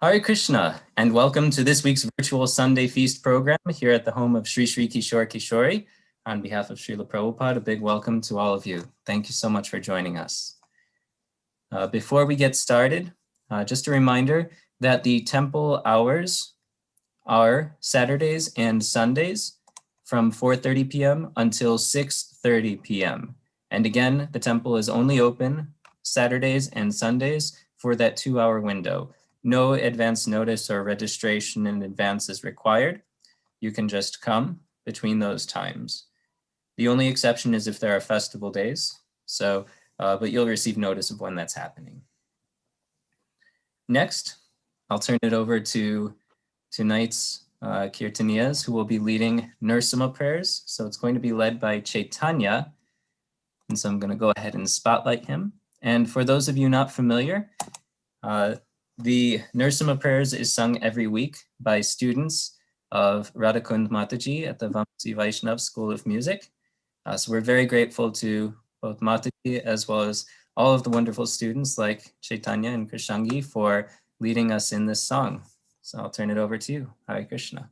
Hare Krishna, and welcome to this week's virtual Sunday Feast program here at the home of Sri Sri Kishore Kishori. On behalf of Srila Prabhupada, a big welcome to all of you. Thank you so much for joining us. Before we get started, just a reminder that the temple hours are Saturdays and Sundays from 4:30 p.m. until 6:30 p.m. And again, the temple is only open Saturdays and Sundays for that 2-hour window. No advance notice or registration in advance is required. You can just come between those times. The only exception is if there are festival days, but you'll receive notice of when that's happening. Next, I'll turn it over to tonight's Kirtaniyas, who will be leading Nrsimha prayers. So it's going to be led by Chaitanya, and so I'm going to go ahead and spotlight him. And for those of you not familiar, the Nrsimha prayers is sung every week by students of Radhakund Mataji at the Vamsi Vaishnav School of Music. So we're very grateful to both Mataji as well as all of the wonderful students like Chaitanya and Krishangi for leading us in this song. So I'll turn it over to you. Hare Krishna.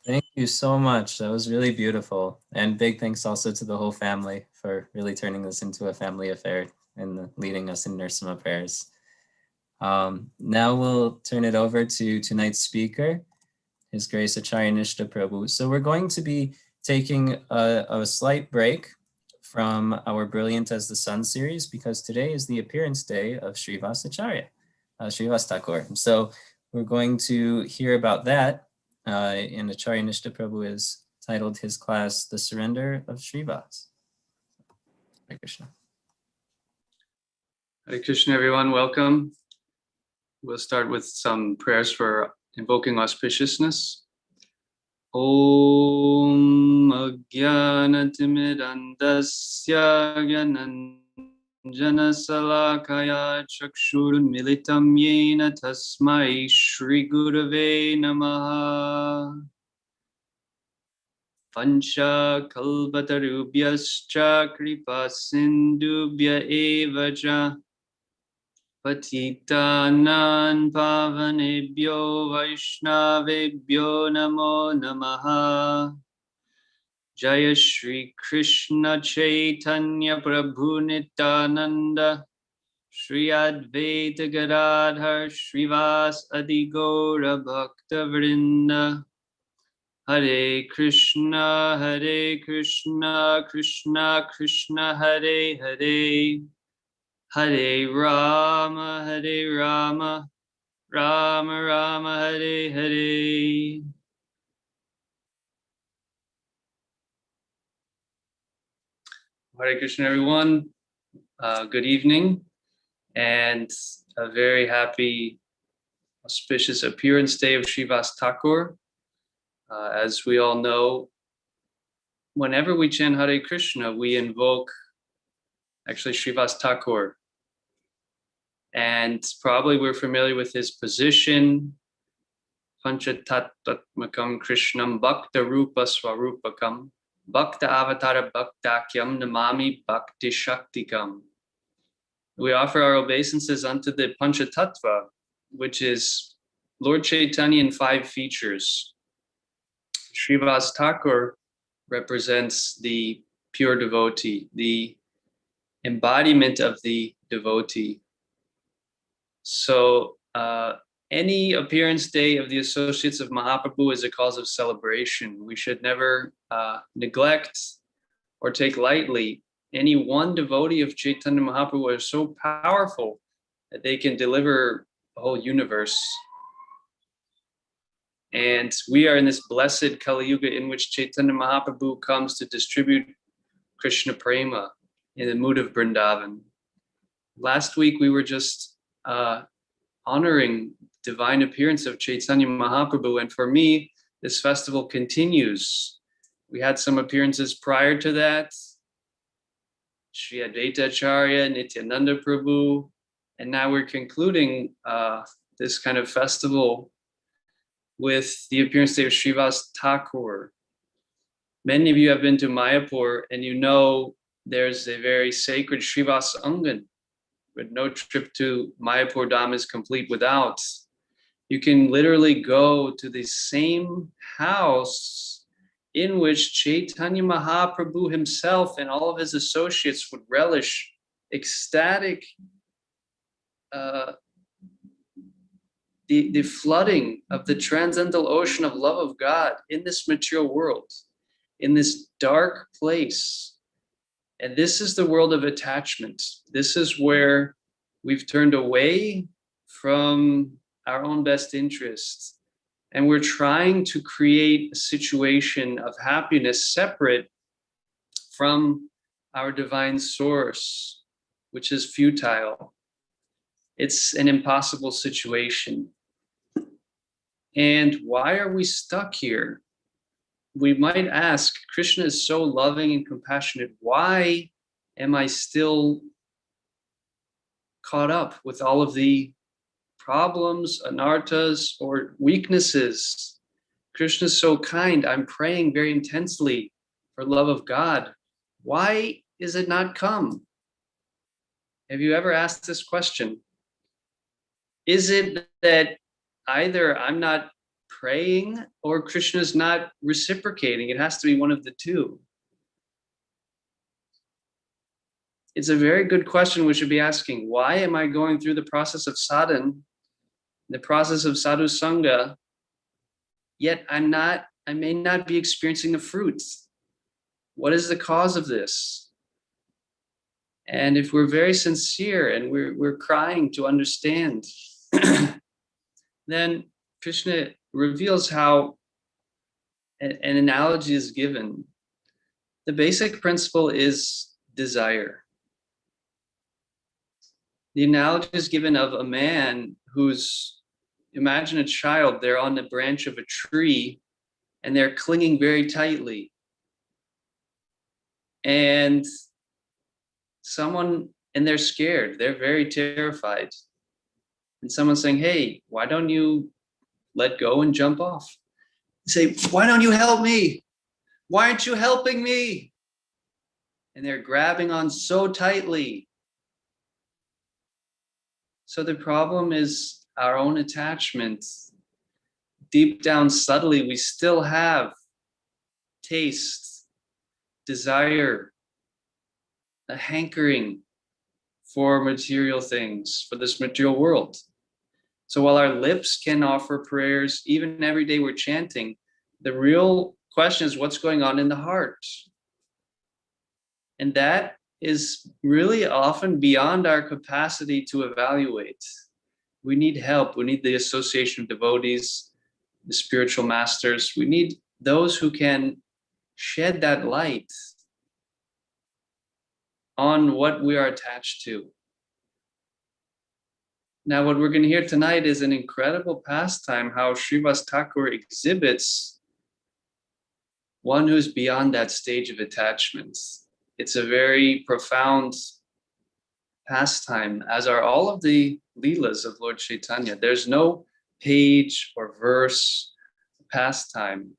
Thank you so much. That was really beautiful. And big thanks also to the whole family for really turning this into a family affair and leading us in Narsima prayers. Now we'll turn it over to tonight's speaker, His Grace Acharya Nistha Prabhu. So we're going to be taking a slight break from our Brilliant as the Sun series because today is the appearance day of Srivas Acharya, Srivas Thakur. So we're going to hear about that. And Acharya Nistha Prabhu is titled his class, The Surrender of Srivas. Hare Krishna. Hare Krishna, everyone. Welcome. We'll start with some prayers for invoking auspiciousness. Om Agyanatimirandasya Gyananjana Salakaya Chakshurunmilitam Yena Tasmai Shri Gurave Namaha. Pancha Kalpatarubhyascha Kripa Sindhubhya Evacha Patitanam Pavanebhyo Vaishnavebhyo Namo Namaha. Jaya Shri Krishna Chaitanya Prabhu Nityananda Shri Advaita Gadadhar Srivas Adi Gaura Bhakta Vrinda. Hare Krishna, Krishna Krishna, Hare Hare, Hare Rama, Rama Rama, Hare Hare. Hare Krishna, everyone. Good evening, and a very happy, auspicious appearance day of Srivas Thakur. As we all know, whenever we chant Hare Krishna, we invoke actually Srivas Thakur. And probably we're familiar with his position, Panchatattvatmakam Krishnam Bhakta Rupa Swarupakam Bhakta Avatara Bhaktakyam Namami Bhakti Shaktikam. We offer our obeisances unto the Panchatattva, which is Lord Chaitanya in 5 features. Srivas Thakur represents the pure devotee, the embodiment of the devotee. So any appearance day of the associates of Mahaprabhu is a cause of celebration. We should never neglect or take lightly any one devotee of Chaitanya Mahaprabhu is so powerful that they can deliver the whole universe. And we are in this blessed Kali Yuga in which Chaitanya Mahaprabhu comes to distribute Krishna Prema in the mood of Vrindavan. Last week we were just honoring divine appearance of Chaitanya Mahaprabhu, and for me, this festival continues. We had some appearances prior to that, Sri Advaita Acharya, Nityananda Prabhu, and now we're concluding this kind of festival with the appearance day of Srivas Thakur. Many of you have been to Mayapur and you know there's a very sacred Srivas Angan, but no trip to Mayapur Dham is complete without. You can literally go to the same house in which Chaitanya Mahaprabhu himself and all of his associates would relish ecstatic the flooding of the transcendental ocean of love of God in this material world, in this dark place. And this is the world of attachment. This is where we've turned away from our own best interests. And we're trying to create a situation of happiness separate from our divine source, which is futile. It's an impossible situation. And why are we stuck here? We might ask, Krishna is so loving and compassionate. Why am I still caught up with all of the problems, anarthas, or weaknesses? Krishna is so kind. I'm praying very intensely for love of God. Why is it not come? Have you ever asked this question? Is it that either I'm not praying or Krishna's not reciprocating? It has to be one of the two. It's a very good question we should be asking. Why am I going through the process of sadhana, the process of sadhu sangha, yet I may not be experiencing the fruits? What is the cause of this? And if we're very sincere and we're crying to understand, then Krishna reveals how an analogy is given. The basic principle is desire. The analogy is given of a man who's, imagine a child, they're on the branch of a tree and they're clinging very tightly. And they're scared, they're very terrified. And someone's saying, hey, why don't you let go and jump off? Say, why don't you help me? Why aren't you helping me? And they're grabbing on so tightly. So the problem is our own attachment. Deep down, subtly, we still have taste, desire, a hankering for material things, for this material world. So while our lips can offer prayers, even every day we're chanting, the real question is what's going on in the heart? And that is really often beyond our capacity to evaluate. We need help. We need the association of devotees, the spiritual masters. We need those who can shed that light on what we are attached to. Now, what we're going to hear tonight is an incredible pastime, how Srivas Thakur exhibits one who's beyond that stage of attachment. It's a very profound pastime, as are all of the Leelas of Lord Chaitanya. There's no page or verse, pastime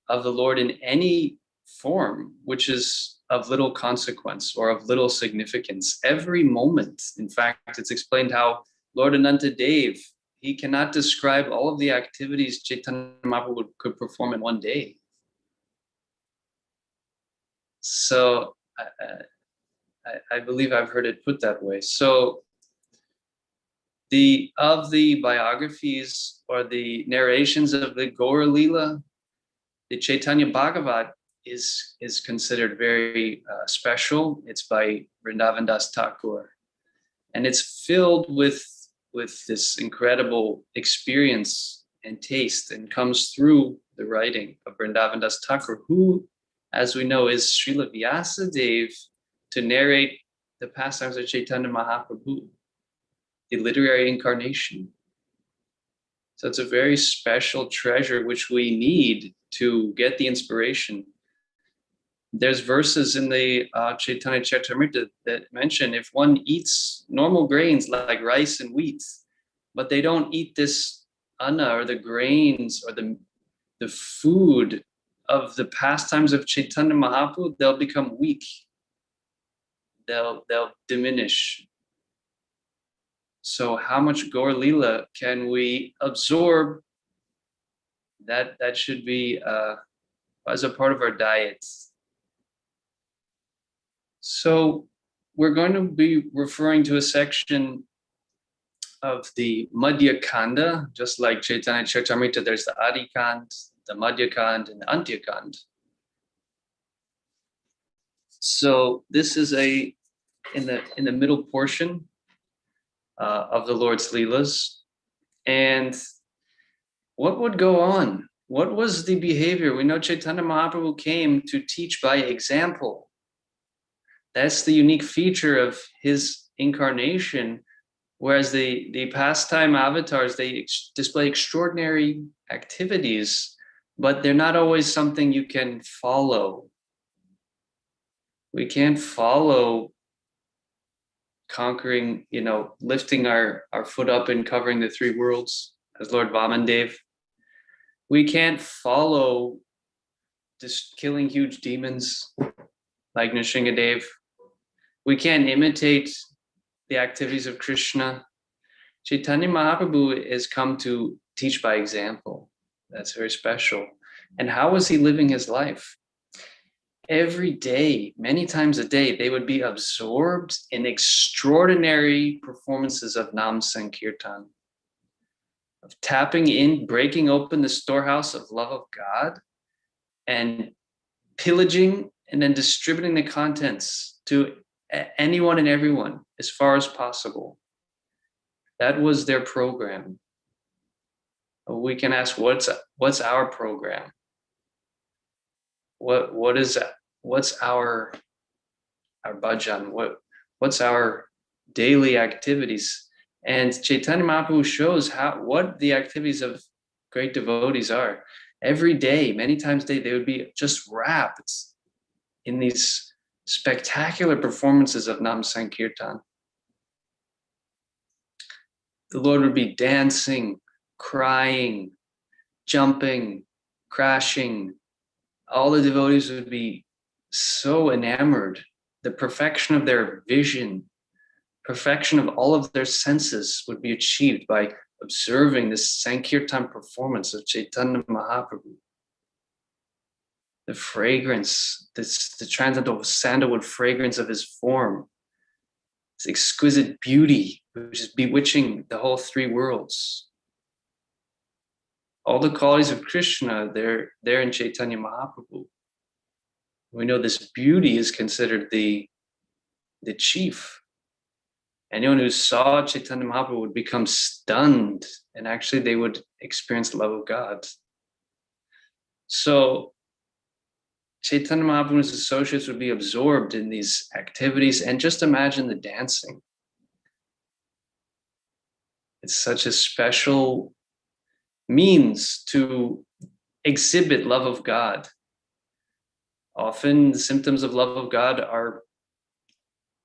of the Lord in any form, which is of little consequence or of little significance. Every moment, in fact, it's explained how Lord Ananta Dev, he cannot describe all of the activities Chaitanya Mahaprabhu could perform in one day. So I believe I've heard it put that way. So of the biographies or the narrations of the Gaura Leela, the Chaitanya Bhagavat is considered very special. It's by Vrindavan Das Thakur, and it's filled with this incredible experience and taste, and comes through the writing of Vrindavan Das Thakur, who, as we know, is Srila Vyasadeva, to narrate the pastimes of Chaitanya Mahaprabhu, the literary incarnation. So it's a very special treasure which we need to get the inspiration. There's verses in the Chaitanya Charitamrita that mention if one eats normal grains like rice and wheat, but they don't eat this anna or the grains or the food of the pastimes of Chaitanya Mahaprabhu, they'll become weak. They'll diminish. So how much Gaur Leela can we absorb? That should be a as a part of our diet. So we're going to be referring to a section of the Madhya Kanda, just like Chaitanya Charitamrita, there's the Adi Kand, the Madhya Kand, and the Antya Kand. So this is in the middle portion of the Lord's Leelas. And what would go on? What was the behavior? We know Chaitanya Mahaprabhu came to teach by example. That's the unique feature of his incarnation. Whereas the pastime avatars, they display extraordinary activities, but they're not always something you can follow. We can't follow conquering, lifting our foot up and covering the three worlds as Lord Vamandev. We can't follow just killing huge demons like Nrsingadev. We can't imitate the activities of Krishna. Chaitanya Mahaprabhu has come to teach by example. That's very special. And how was he living his life? Every day, many times a day, they would be absorbed in extraordinary performances of Nam Sankirtan, of tapping in, breaking open the storehouse of love of God, and pillaging and then distributing the contents to anyone and everyone as far as possible. That was their program. We can ask, what's our program? What is that? What's our bhajan? What's our daily activities? And Chaitanya Mahaprabhu shows what the activities of great devotees are. Every day, many times a day, they would be just wrapped in these spectacular performances of Nam Sankirtan. The Lord would be dancing, crying, jumping, crashing. All the devotees would be so enamored. The perfection of their vision, perfection of all of their senses would be achieved by observing this Sankirtan performance of Chaitanya Mahaprabhu. The fragrance, the transcendental sandalwood fragrance of his form, this exquisite beauty, which is bewitching the whole three worlds. All the qualities of Krishna, they're in Chaitanya Mahaprabhu. We know this beauty is considered the chief. Anyone who saw Chaitanya Mahaprabhu would become stunned, and actually they would experience the love of God. So Chaitanya Mahaprabhu's associates would be absorbed in these activities, and just imagine the dancing. It's such a special means to exhibit love of God. Often the symptoms of love of God are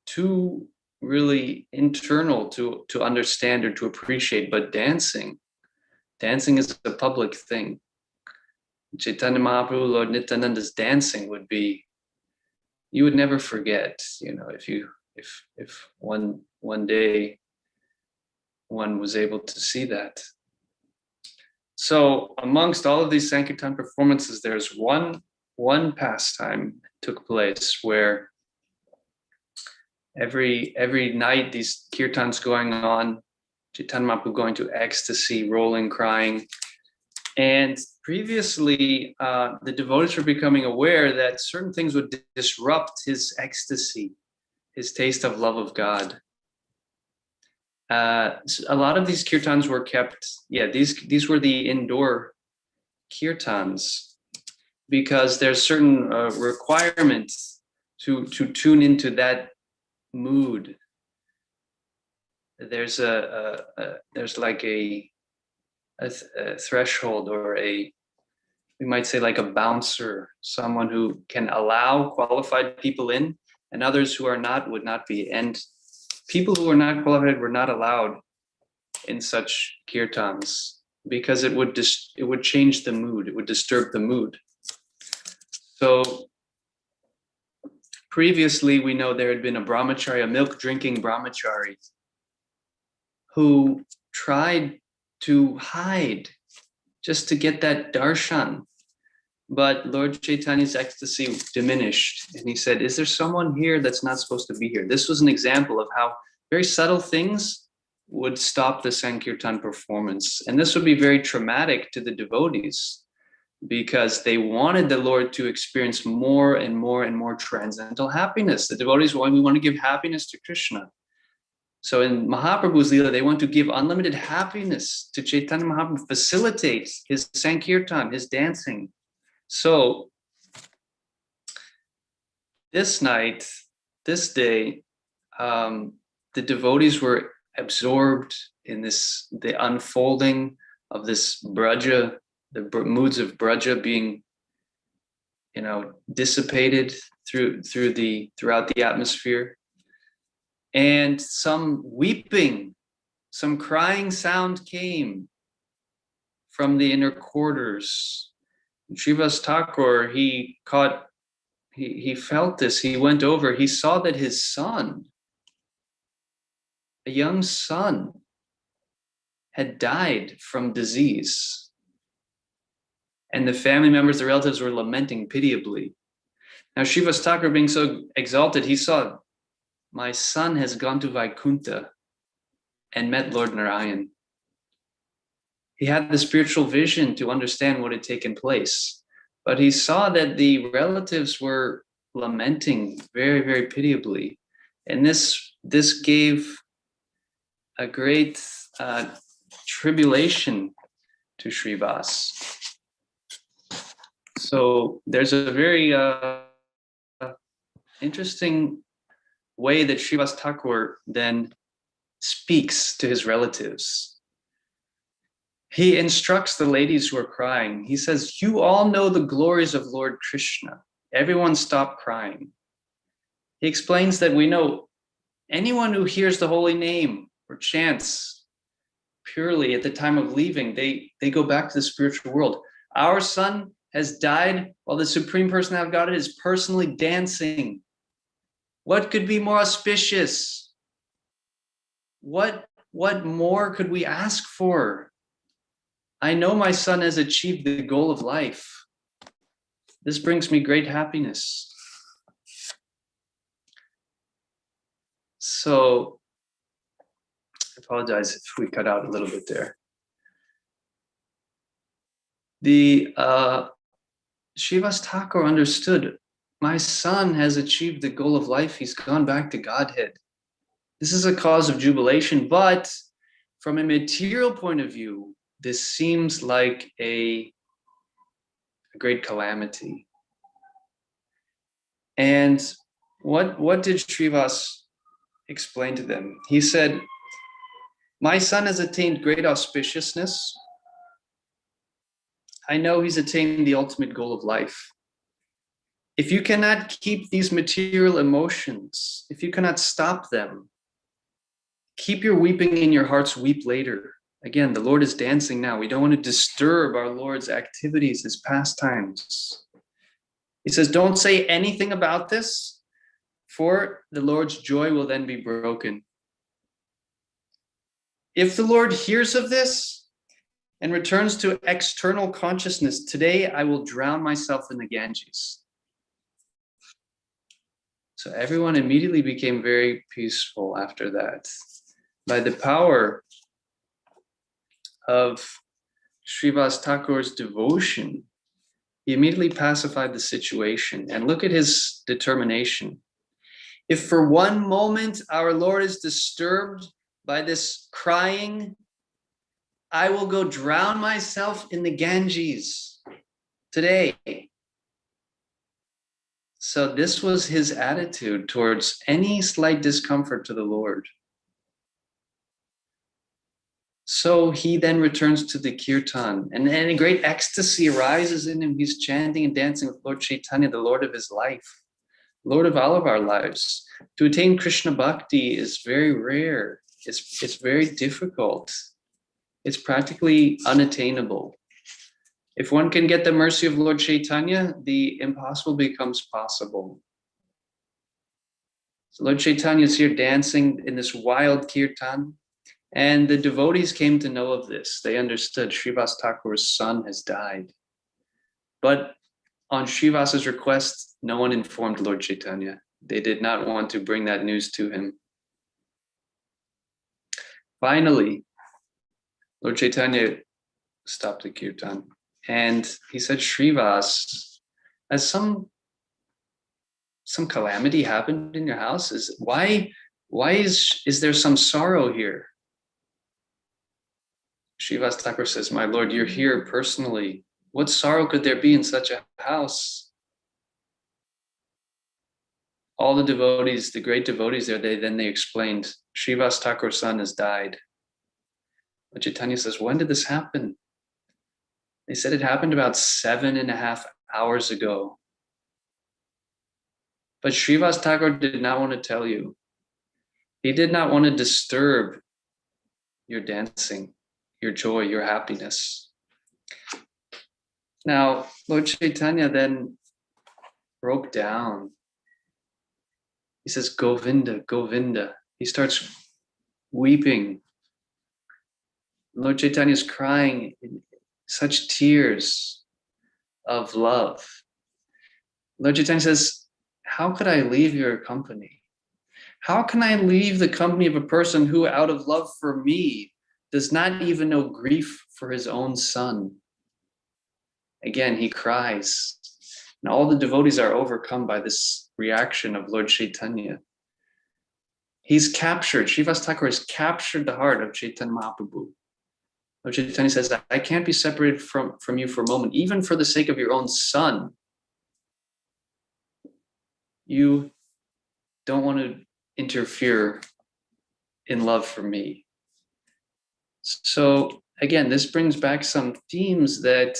too really internal to understand or to appreciate, but dancing is a public thing. Chaitanya Mahaprabhu, Lord Nityananda's dancing would be, you would never forget, if one day one was able to see that. So amongst all of these Sankirtan performances, there's one pastime took place where every night these kirtans going on, Chaitanya Mahaprabhu going to ecstasy, rolling, crying. And previously, the devotees were becoming aware that certain things would disrupt his ecstasy, his taste of love of God. So a lot of these kirtans were kept, these were the indoor kirtans, because there's certain requirements to tune into that mood. There's there's like a threshold, or we might say like a bouncer, someone who can allow qualified people in, and others who are not would not be. And people who are not qualified were not allowed in such kirtans, because it would change the mood, it would disturb the mood. So previously, we know there had been a brahmachari, a milk-drinking brahmachari, who tried to hide just to get that darshan, But Lord Chaitanya's ecstasy diminished. And he said, is there someone here that's not supposed to be here? This was an example of how very subtle things would stop the Sankirtan performance. And this would be very traumatic to the devotees, because they wanted the Lord to experience more and more and more transcendental happiness. The devotees we want to give happiness to Krishna. So in Mahaprabhu's Leela, they want to give unlimited happiness to Chaitanya Mahaprabhu, facilitate his Sankirtan, his dancing. So this night, this day, the devotees were absorbed in the unfolding of this Braja, the moods of Braja being, dissipated throughout the atmosphere. And some weeping, some crying sound came from the inner quarters. Srivas Thakur, he felt this, he went over, he saw that his son, a young son, had died from disease. And the family members, the relatives were lamenting pitiably. Now Srivas Thakur, being so exalted, he saw, my son has gone to Vaikuntha and met Lord Narayan. He had the spiritual vision to understand what had taken place, but he saw that the relatives were lamenting very, very pitiably. And this gave a great tribulation to Srivas. So there's a very interesting way that Srivas Thakur then speaks to his relatives. He instructs the ladies who are crying. He says, you all know the glories of Lord Krishna. Everyone stop crying. He explains that we know anyone who hears the holy name or chants purely at the time of leaving, they go back to the spiritual world. Our son has died while the Supreme Personality of Godhead is personally dancing. What could be more auspicious? What more could we ask for? I know my son has achieved the goal of life. This brings me great happiness. So, I apologize if we cut out a little bit there. The Srivas Thakur understood, my son has achieved the goal of life. He's gone back to Godhead. This is a cause of jubilation, but from a material point of view, this seems like a great calamity. And what did Srivas explain to them? He said, my son has attained great auspiciousness. I know he's attained the ultimate goal of life. If you cannot keep these material emotions, if you cannot stop them, keep your weeping in your hearts, weep later. Again, the Lord is dancing now. We don't want to disturb our Lord's activities, his pastimes. He says, don't say anything about this, for the Lord's joy will then be broken. If the Lord hears of this and returns to external consciousness, today I will drown myself in the Ganges. So everyone immediately became very peaceful after that. By the power of Srivas Thakur's devotion, he immediately pacified the situation. And look at his determination. If for one moment our Lord is disturbed by this crying, I will go drown myself in the Ganges today. So this was his attitude towards any slight discomfort to the Lord. So he then returns to the kirtan, and then a great ecstasy arises in him. He's chanting and dancing with Lord Chaitanya, the Lord of his life, Lord of all of our lives. To attain Krishna bhakti is very rare. It's very difficult. It's practically unattainable. If one can get the mercy of Lord Chaitanya, the impossible becomes possible. So Lord Chaitanya is here dancing in this wild kirtan, and the devotees came to know of this. They understood Srivas Thakur's son has died. But on Srivas's request, no one informed Lord Chaitanya. They did not want to bring that news to him. Finally, Lord Chaitanya stopped the kirtan and he said, Srivas, has some calamity happened in your house? Why is there some sorrow here? Srivas Thakur says, my lord, you're here personally. What sorrow could there be in such a house? All the devotees, the great devotees there, they explained, Srivas Thakur's son has died. But Chaitanya says, when did this happen? They said it happened about 7.5 hours ago. But Srivas Thakur did not want to tell you. He did not want to disturb your dancing, your joy, your happiness. Now, Lord Chaitanya then broke down. He says, Govinda, Govinda. He starts weeping. Lord Chaitanya is crying in such tears of love. Lord Chaitanya says, how could I leave your company? How can I leave the company of a person who, out of love for me, does not even know grief for his own son? Again, he cries. And all the devotees are overcome by this reaction of Lord Chaitanya. He's captured, Srivas Thakur has captured the heart of Chaitanya Mahaprabhu. Lord Chaitanya says, I can't be separated from you for a moment, even for the sake of your own son. You don't want to interfere in love for me. So again, this brings back some themes that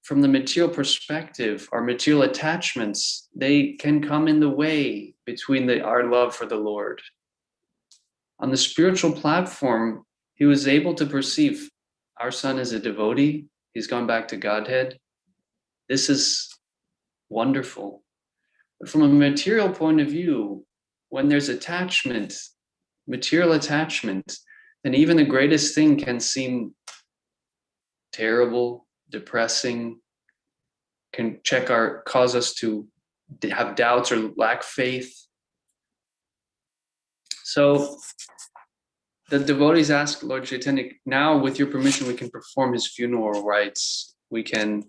from the material perspective, our material attachments, they can come in the way between our love for the Lord. On the spiritual platform, he was able to perceive our son is a devotee. He's gone back to Godhead. This is wonderful. But from a material point of view, when there's attachment, material attachment, then even the greatest thing can seem terrible, depressing, can cause us to have doubts or lack faith. So the devotees ask Lord Chaitanya, now with your permission, we can perform his funeral rites. We can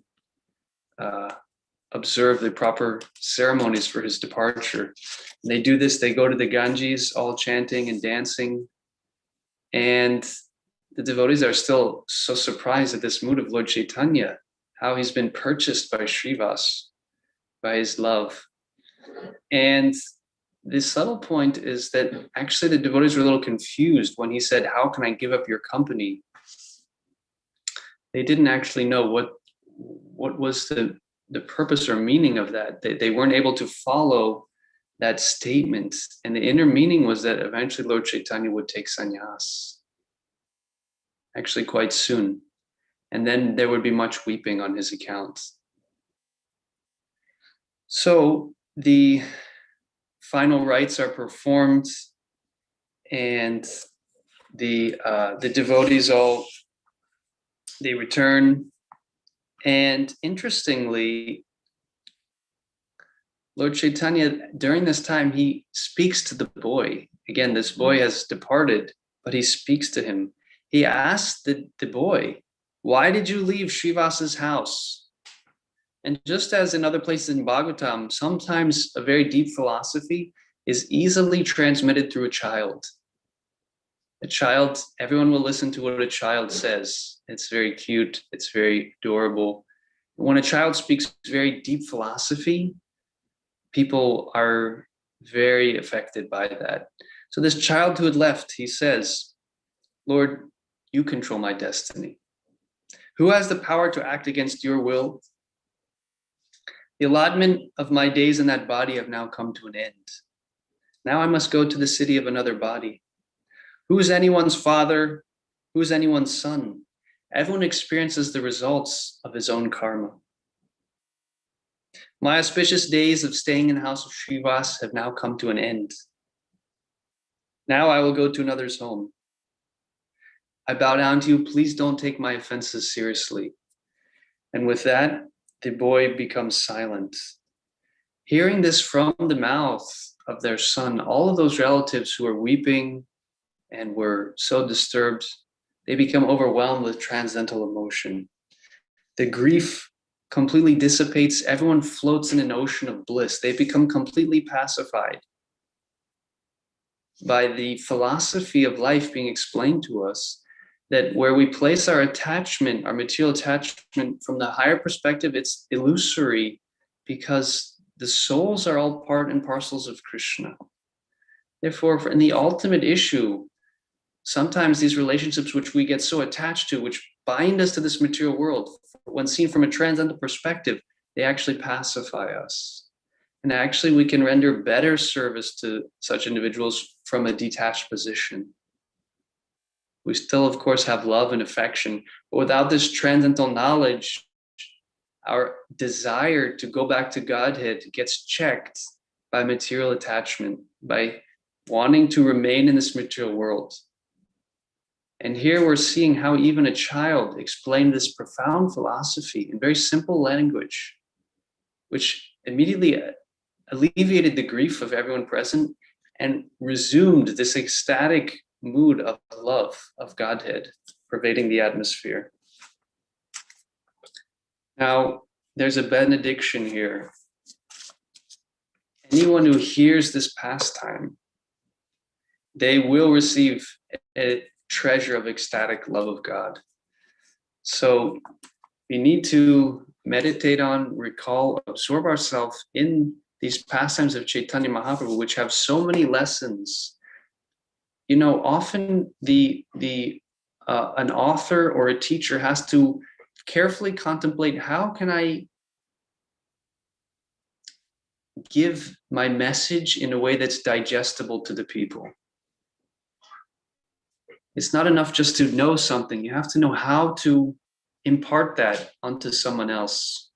observe the proper ceremonies for his departure. And they do this, they go to the Ganges, all chanting and dancing. And the devotees are still so surprised at this mood of Lord Chaitanya, how he's been purchased by Srivas, by his love. And the subtle point is that actually the devotees were a little confused when he said, how can I give up your company? They didn't actually know what was the purpose or meaning of that. They weren't able to follow that statement. And the inner meaning was that eventually Lord Chaitanya would take sannyas, actually quite soon. And then there would be much weeping on his account. So the final rites are performed, and the devotees they return. And interestingly, Lord Chaitanya, during this time, he speaks to the boy. Again, this boy has departed, but he speaks to him. He asks the boy, why did you leave Srivas's house? And just as in other places in Bhagavatam, sometimes a very deep philosophy is easily transmitted through a child. A child, everyone will listen to what a child says. It's very cute, it's very adorable. When a child speaks very deep philosophy, people are very affected by that. So this child who had left, he says, Lord, you control my destiny. Who has the power to act against your will? The allotment of my days in that body have now come to an end. Now I must go to the city of another body. Who's anyone's father? Who's anyone's son? Everyone experiences the results of his own karma. My auspicious days of staying in the house of Srivas have now come to an end. Now I will go to another's home. I bow down to you. Please don't take my offenses seriously. And with that, the boy becomes silent. Hearing this from the mouth of their son, all of those relatives who are weeping and were so disturbed, they become overwhelmed with transcendental emotion. The grief completely dissipates. Everyone floats in an ocean of bliss. They become completely pacified by the philosophy of life being explained to us, that where we place our attachment, our material attachment, from the higher perspective, it's illusory, because the souls are all part and parcels of Krishna. Therefore, in the ultimate issue, sometimes these relationships which we get so attached to, which bind us to this material world, when seen from a transcendental perspective, they actually pacify us. And actually, we can render better service to such individuals from a detached position. We still, of course, have love and affection, but without this transcendental knowledge, our desire to go back to Godhead gets checked by material attachment, by wanting to remain in this material world. And here we're seeing how even a child explained this profound philosophy in very simple language, which immediately alleviated the grief of everyone present and resumed this ecstatic mood of love of Godhead pervading the atmosphere. Now, there's a benediction here. Anyone who hears this pastime, they will receive a treasure of ecstatic love of God. So we need to meditate on, recall, absorb ourselves in these pastimes of Chaitanya Mahaprabhu, which have so many lessons. You know, often an author or a teacher has to carefully contemplate, how can I give my message in a way that's digestible to the people? It's not enough just to know something. You have to know how to impart that onto someone else.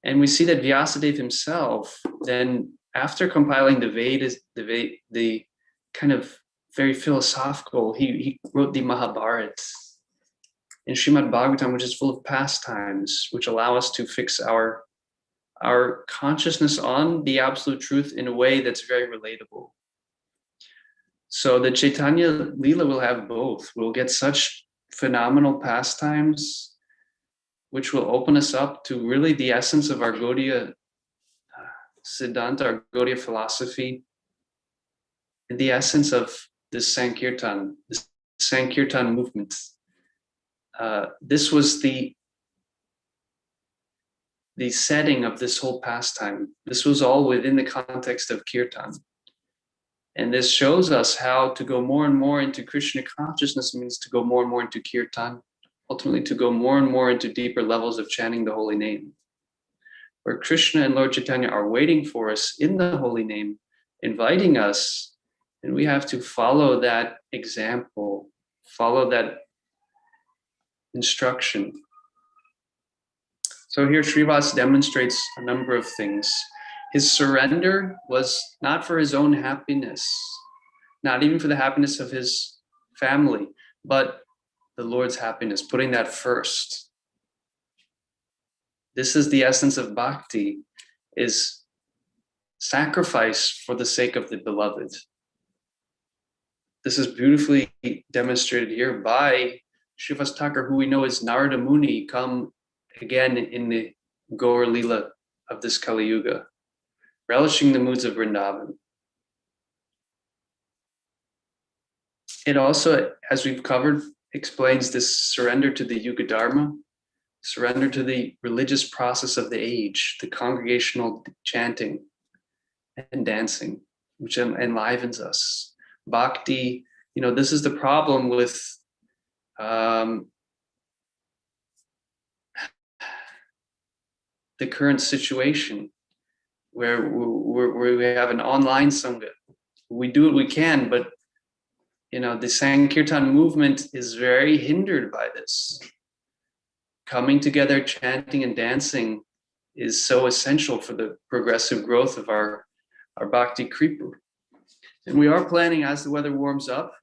And we see that Vyasadeva himself, then after compiling the Vedas, the kind of very philosophical, he wrote the Mahabharata and Srimad Bhagavatam, which is full of pastimes, which allow us to fix our consciousness on the absolute truth in a way that's very relatable. So the Chaitanya Leela will have both. We'll get such phenomenal pastimes, which will open us up to really the essence of our Gaudiya Siddhanta, our Gaudiya philosophy, and the essence of this Sankirtan movement. This was the setting of this whole pastime. This was all within the context of Kirtan. And this shows us how to go more and more into Krishna consciousness means to go more and more into Kirtan, ultimately to go more and more into deeper levels of chanting the holy name, where Krishna and Lord Chaitanya are waiting for us in the holy name, inviting us, and we have to follow that example, follow that instruction. So here Srivas demonstrates a number of things. His surrender was not for his own happiness, not even for the happiness of his family, but the Lord's happiness, putting that first. This is the essence of bhakti, is sacrifice for the sake of the beloved. This is beautifully demonstrated here by Srivas Thakur, who we know as Narada Muni, come again in the Gaur Leela of this Kali Yuga, relishing the moods of Vrindavan. It also, as we've covered, explains this surrender to the Yuga Dharma, surrender to the religious process of the age, the congregational chanting and dancing, which enlivens us. Bhakti, this is the problem with the current situation, where we have an online Sangha. We do what we can, but the Sankirtan movement is very hindered by this. Coming together, chanting and dancing is so essential for the progressive growth of our Bhakti Kripa. And we are planning, as the weather warms up,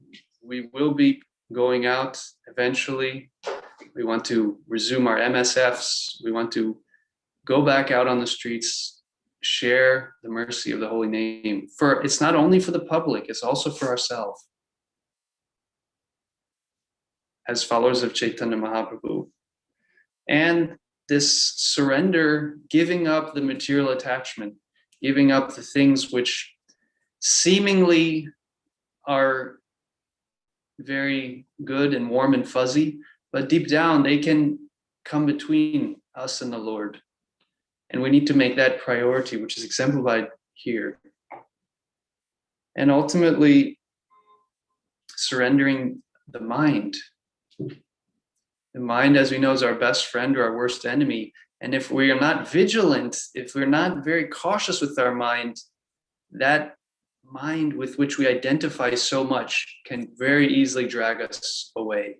we will be going out eventually. We want to resume our MSFs. We want to go back out on the streets, share the mercy of the holy name. For it's not only for the public, it's also for ourselves as followers of Chaitanya Mahaprabhu. And this surrender, giving up the material attachment, giving up the things which seemingly are very good and warm and fuzzy, but deep down they can come between us and the Lord. And we need to make that priority, which is exemplified here. And ultimately, surrendering the mind. The mind, as we know, is our best friend or our worst enemy. And if we are not vigilant, if we're not very cautious with our mind, that mind with which we identify so much can very easily drag us away.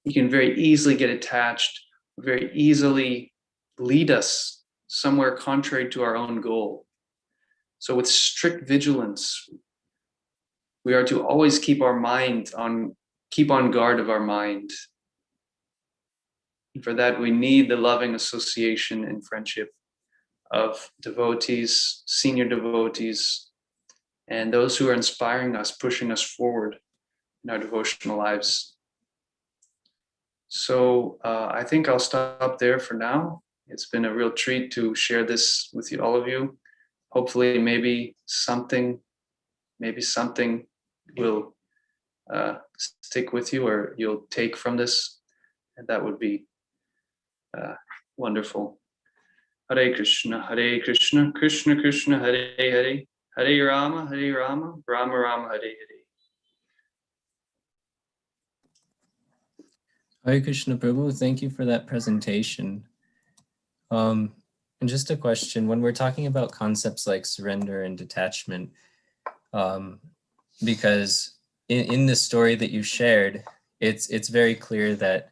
You can very easily get attached, very easily lead us somewhere contrary to our own goal. So with strict vigilance, we are to always keep on guard of our mind. And for that, we need the loving association and friendship of devotees, senior devotees, and those who are inspiring us, pushing us forward in our devotional lives. So I think I'll stop there for now. It's been a real treat to share this with you, all of you. Hopefully, maybe something will stick with you, or you'll take from this, and that would be wonderful. Hare Krishna, Krishna Krishna, Hare Hare, Hare Rama, Rama Rama, Hare Hare. Hare Krishna Prabhu, thank you for that presentation. And just a question, when we're talking about concepts like surrender and detachment, because in the story that you shared, it's very clear that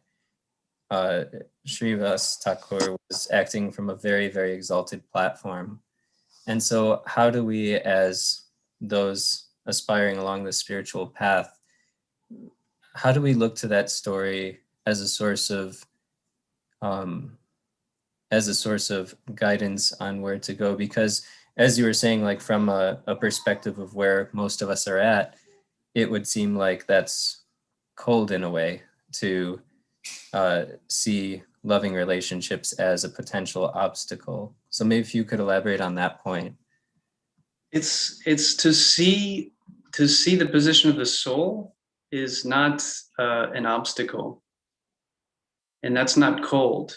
Srivas Thakur was acting from a very, very exalted platform. And so how do we, as those aspiring along the spiritual path, how do we look to that story as a source of guidance on where to go? Because as you were saying, like from a perspective of where most of us are at, it would seem like that's cold in a way to see loving relationships as a potential obstacle. So maybe if you could elaborate on that point. It's to see the position of the soul is not an obstacle, and that's not cold.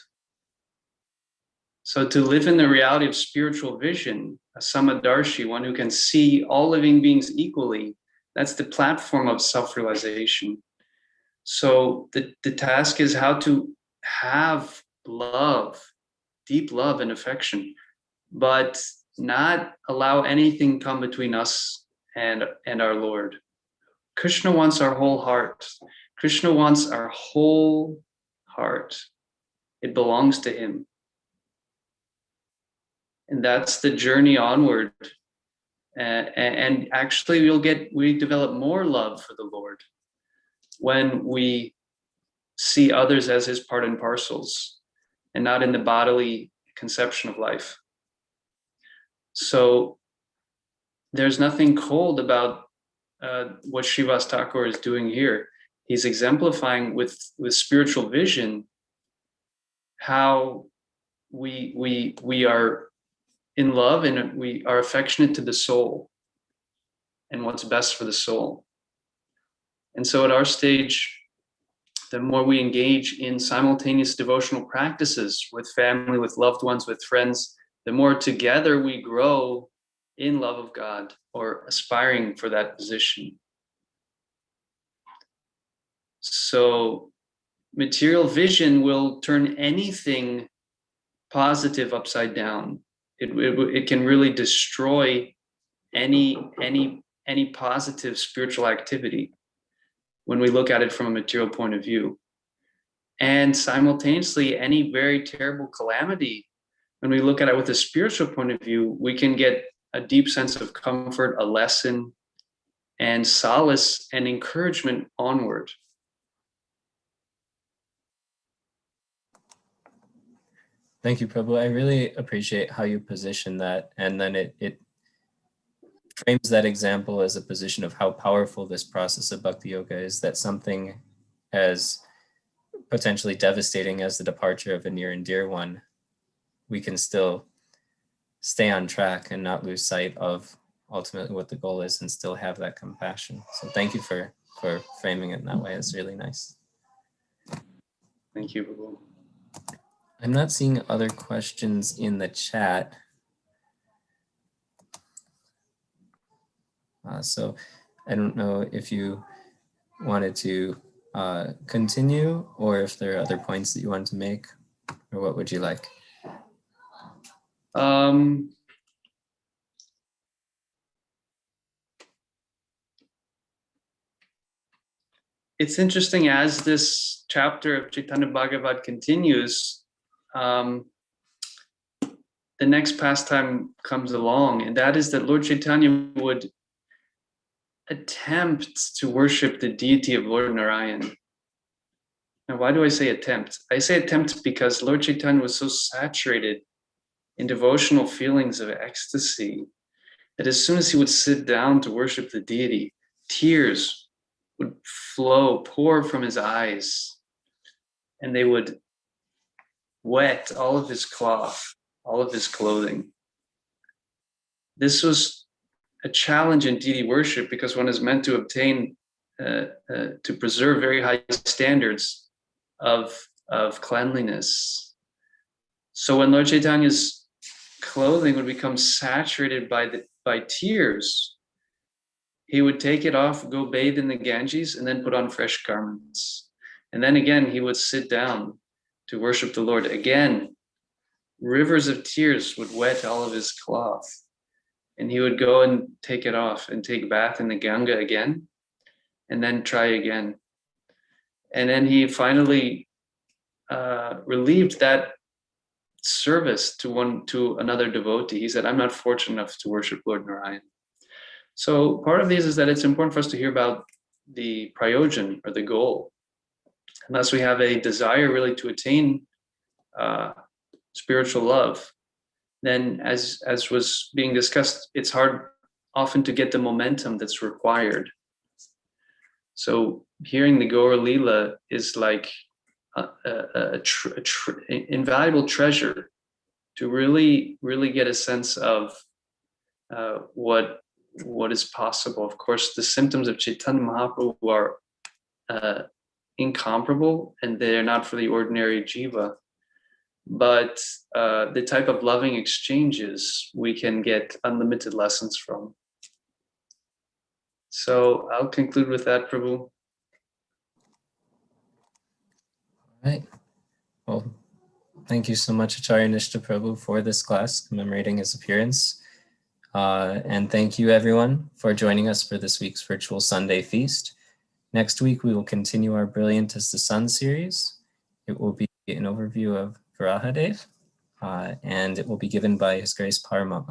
So to live in the reality of spiritual vision, a Samadarshi, one who can see all living beings equally, that's the platform of self-realization. So the task is how to have love, deep love and affection, but not allow anything come between us and our Lord. Krishna wants our whole heart. Krishna wants our whole heart. It belongs to him. And that's the journey onward. And actually we develop more love for the Lord when we see others as his part and parcels and not in the bodily conception of life. So there's nothing cold about what Srivas Thakur is doing here. He's exemplifying with spiritual vision how we are in love and we are affectionate to the soul and what's best for the soul. And so at our stage, the more we engage in simultaneous devotional practices with family, with loved ones, with friends, the more together we grow in love of God or aspiring for that position. So material vision will turn anything positive upside down. It can really destroy any positive spiritual activity when we look at it from a material point of view. And simultaneously, any very terrible calamity, when we look at it with a spiritual point of view, we can get a deep sense of comfort, a lesson, and solace and encouragement onward. Thank you, Prabhu. I really appreciate how you position that, and then it frames that example as a position of how powerful this process of bhakti yoga is, that something as potentially devastating as the departure of a near and dear one, we can still stay on track and not lose sight of ultimately what the goal is and still have that compassion. So thank you for framing it in that way. It's really nice. Thank you, Prabhu. I'm not seeing other questions in the chat. So I don't know if you wanted to continue or if there are other points that you wanted to make, or what would you like? It's interesting as this chapter of Chaitanya Bhagavat continues, the next pastime comes along, and that is that Lord Chaitanya would attempt to worship the deity of Lord Narayan. Now, why do I say attempt? I say attempt because Lord Chaitanya was so saturated in devotional feelings of ecstasy that as soon as he would sit down to worship the deity, tears would pour from his eyes, and they would wet all of his cloth, all of his clothing. This was a challenge in deity worship because one is meant to obtain, to preserve very high standards of cleanliness. So when Lord Chaitanya's clothing would become saturated by tears, he would take it off, go bathe in the Ganges, and then put on fresh garments. And then again, he would sit down to worship the Lord. Again, rivers of tears would wet all of his cloth. And he would go and take it off and take a bath in the Ganga again, and then try again. And then he finally relieved that service to another devotee. He said, I'm not fortunate enough to worship Lord Narayan. So part of this is that it's important for us to hear about the prayojan, or the goal. Unless we have a desire really to attain spiritual love, then as was being discussed, it's hard often to get the momentum that's required. So hearing the Gaur Leela is like invaluable treasure to really get a sense of what is possible. Of course, the symptoms of Chaitanya Mahaprabhu are incomparable, and they're not for the ordinary jiva. But the type of loving exchanges we can get unlimited lessons from. So I'll conclude with that, Prabhu. All right. Well, thank you so much, Acharya Nistha Prabhu, for this class commemorating his appearance. And thank you, everyone, for joining us for this week's Virtual Sunday Feast. Next week, we will continue our Brilliant as the Sun series. It will be an overview of Varahadev, and it will be given by His Grace Paramatma.